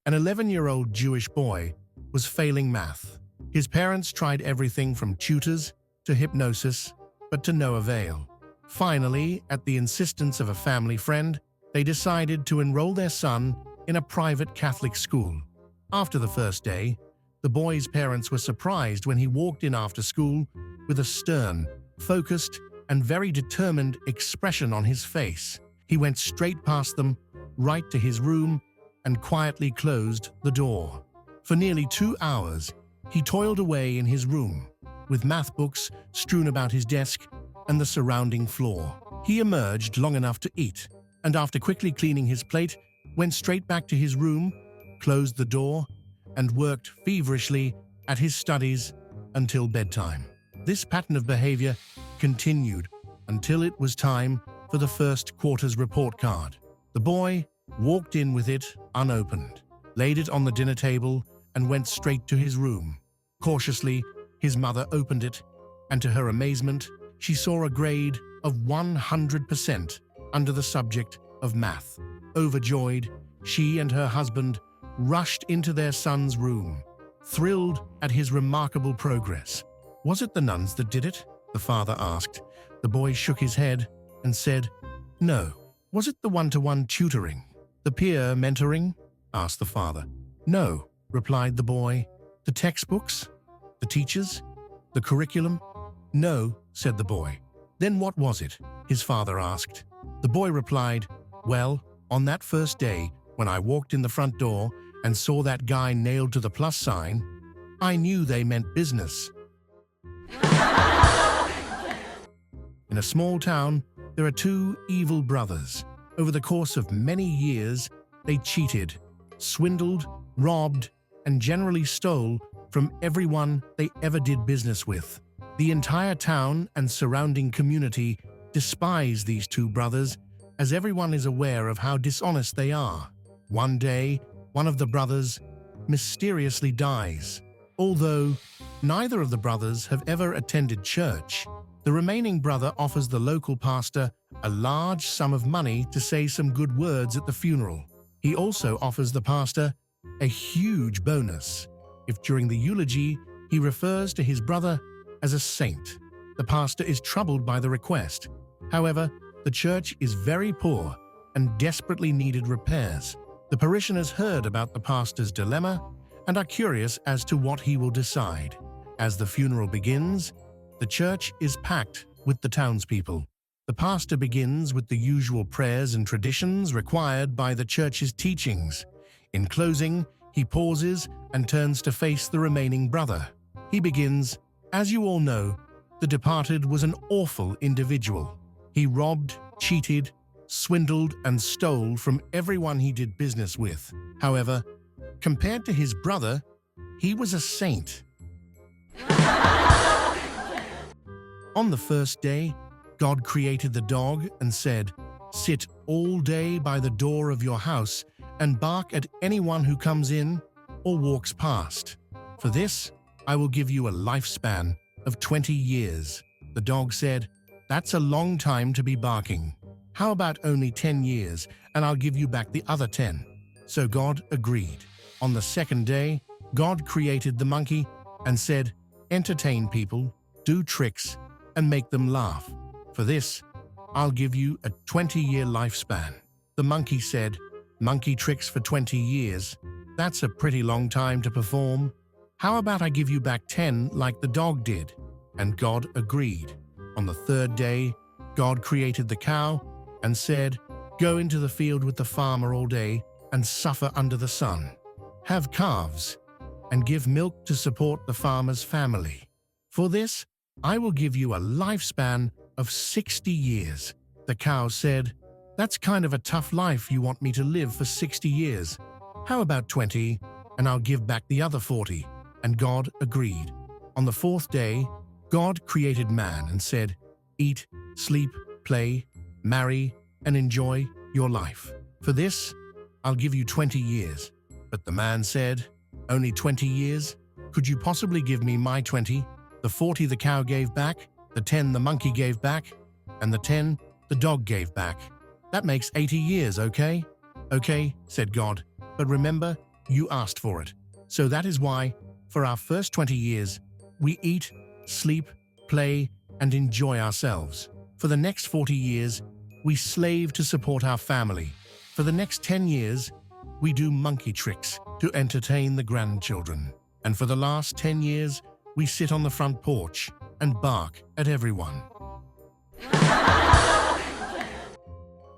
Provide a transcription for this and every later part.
An 11-year-old Jewish boy was failing math. His parents tried everything from tutors to hypnosis, but to no avail. Finally, at the insistence of a family friend, they decided to enroll their son in a private Catholic school. After the first day, the boy's parents were surprised when he walked in after school with a stern, focused, and very determined expression on his face. He went straight past them, right to his room, and quietly closed the door. For nearly 2 hours, he toiled away in his room, with math books strewn about his desk and the surrounding floor. He emerged long enough to eat, and after quickly cleaning his plate, went straight back to his room, closed the door, and worked feverishly at his studies until bedtime. This pattern of behavior continued until it was time for the first quarter's report card. The boy walked in with it unopened, laid it on the dinner table, and went straight to his room. Cautiously, his mother opened it, and to her amazement, she saw a grade of 100% under the subject of math. Overjoyed, she and her husband rushed into their son's room, thrilled at his remarkable progress. "Was it the nuns that did it?" the father asked. The boy shook his head and said, "No." "Was it the one-to-one tutoring? The peer mentoring?" asked the father. "No," replied the boy. "The textbooks? The teachers? The curriculum?" "No," said the boy. "Then what was it?" his father asked. The boy replied, "Well, on that first day, when I walked in the front door and saw that guy nailed to the plus sign, I knew they meant business." In a small town, there are two evil brothers. Over the course of many years, they cheated, swindled, robbed, and generally stole from everyone they ever did business with. The entire town and surrounding community despise these two brothers, as everyone is aware of how dishonest they are. One day, one of the brothers mysteriously dies. Although neither of the brothers have ever attended church, the remaining brother offers the local pastor a large sum of money to say some good words at the funeral. He also offers the pastor a huge bonus if during the eulogy he refers to his brother as a saint. The pastor is troubled by the request. However, the church is very poor and desperately needed repairs. The parishioners heard about the pastor's dilemma and are curious as to what he will decide. As the funeral begins, the church is packed with the townspeople. The pastor begins with the usual prayers and traditions required by the church's teachings. In closing, he pauses and turns to face the remaining brother. He begins, "As you all know, the departed was an awful individual. He robbed, cheated, swindled, and stole from everyone he did business with. However, compared to his brother, he was a saint." On the first day, God created the dog and said, "Sit all day by the door of your house and bark at anyone who comes in or walks past. For this, I will give you a lifespan of 20 years." The dog said, "That's a long time to be barking. How about only 10 years and I'll give you back the other 10. So God agreed. On the second day, God created the monkey and said, "Entertain people, do tricks, and make them laugh. For this, I'll give you a 20-year lifespan." The monkey said, "Monkey tricks for 20 years? That's a pretty long time to perform. How about I give you back 10 like the dog did?" And God agreed. On the third day, God created the cow and said, "Go into the field with the farmer all day and suffer under the sun. Have calves and give milk to support the farmer's family. For this, I will give you a lifespan of 60 years. The cow said, "That's kind of a tough life you want me to live for 60 years. How about 20, and I'll give back the other 40. And God agreed. On the fourth day, God created man and said, "Eat, sleep, play, marry, and enjoy your life. For this, I'll give you 20 years. But the man said, "Only 20 years? Could you possibly give me my 20? The 40 the cow gave back, the 10 the monkey gave back, and the 10 the dog gave back. That makes 80 years, okay?" "Okay," said God. "But remember, You asked for it. So that is why, for our first 20 years, we eat, sleep, play, and enjoy ourselves. For the next 40 years, we slave to support our family. For the next 10 years, we do monkey tricks to entertain the grandchildren. And for the last 10 years, we sit on the front porch and bark at everyone.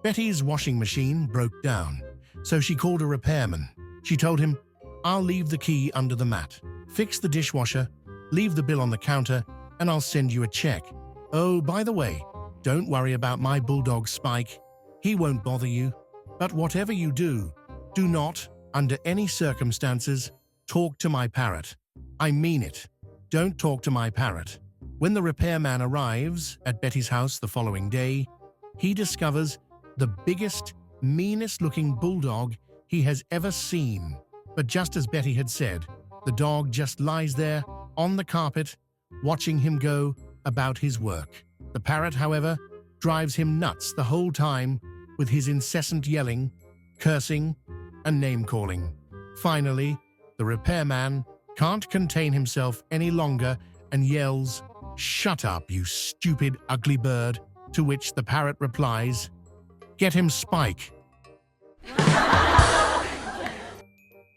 Betty's washing machine broke down, so she called a repairman. She told him, "I'll leave the key under the mat. Fix the dishwasher, leave the bill on the counter, and I'll send you a check. Oh, by the way, don't worry about my bulldog Spike. He won't bother you. But whatever you do, do not, under any circumstances, talk to my parrot. I mean it. Don't talk to my parrot." When the repairman arrives at Betty's house the following day, he discovers the biggest, meanest-looking bulldog he has ever seen. But just as Betty had said, the dog just lies there on the carpet, watching him go about his work. The parrot, however, drives him nuts the whole time with his incessant yelling, cursing, and name-calling. Finally, the repairman can't contain himself any longer and yells, "Shut up, you stupid, ugly bird," to which the parrot replies, "Get him, Spike."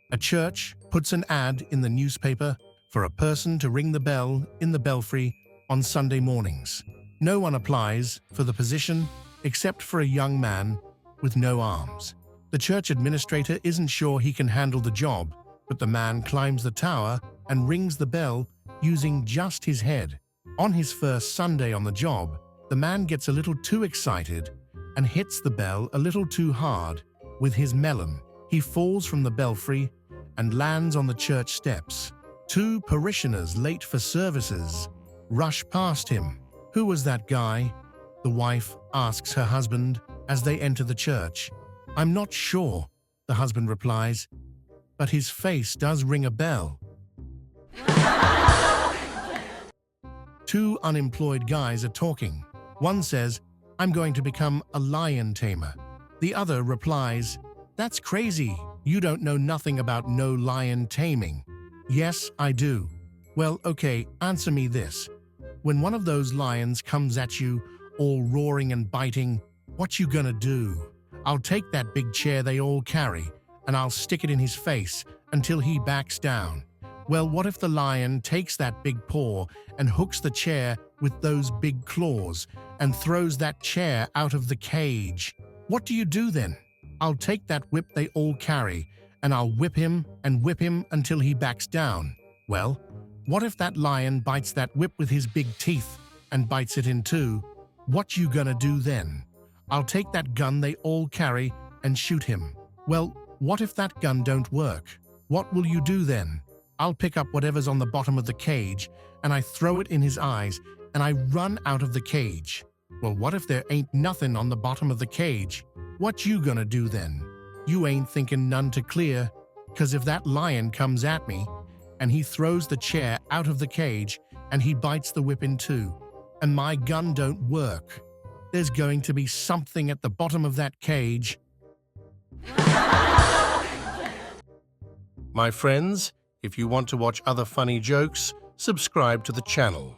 A church puts an ad in the newspaper for a person to ring the bell in the belfry on Sunday mornings. No one applies for the position except for a young man with no arms. The church administrator isn't sure he can handle the job, but the man climbs the tower and rings the bell using just his head. On his first Sunday on the job, the man gets a little too excited and hits the bell a little too hard with his melon. He falls from the belfry and lands on the church steps. Two parishioners late for services rush past him. "Who was that guy?" the wife asks her husband as they enter the church. "I'm not sure," the husband replies, "but his face does ring a bell." Two unemployed guys are talking. One says, "I'm going to become a lion tamer." The other replies, "That's crazy. You don't know nothing about no lion taming." "Yes, I do." "Well, okay, answer me this. When one of those lions comes at you, all roaring and biting, what you gonna do?" "I'll take that big chair they all carry, and I'll stick it in his face until he backs down." "Well, what if the lion takes that big paw and hooks the chair with those big claws and throws that chair out of the cage? What do you do then?" "I'll take that whip they all carry, and I'll whip him until he backs down." "Well, what if that lion bites that whip with his big teeth and bites it in two? What you gonna do then?" "I'll take that gun they all carry and shoot him." "Well, what if that gun don't work? What will you do then?" "I'll pick up whatever's on the bottom of the cage and I throw it in his eyes and I run out of the cage." "Well, what if there ain't nothing on the bottom of the cage? What you gonna do then?" "You ain't thinking none too clear, 'cause if that lion comes at me and he throws the chair out of the cage and he bites the whip in two and my gun don't work, there's going to be something at the bottom of that cage." My friends, if you want to watch other funny jokes, subscribe to the channel.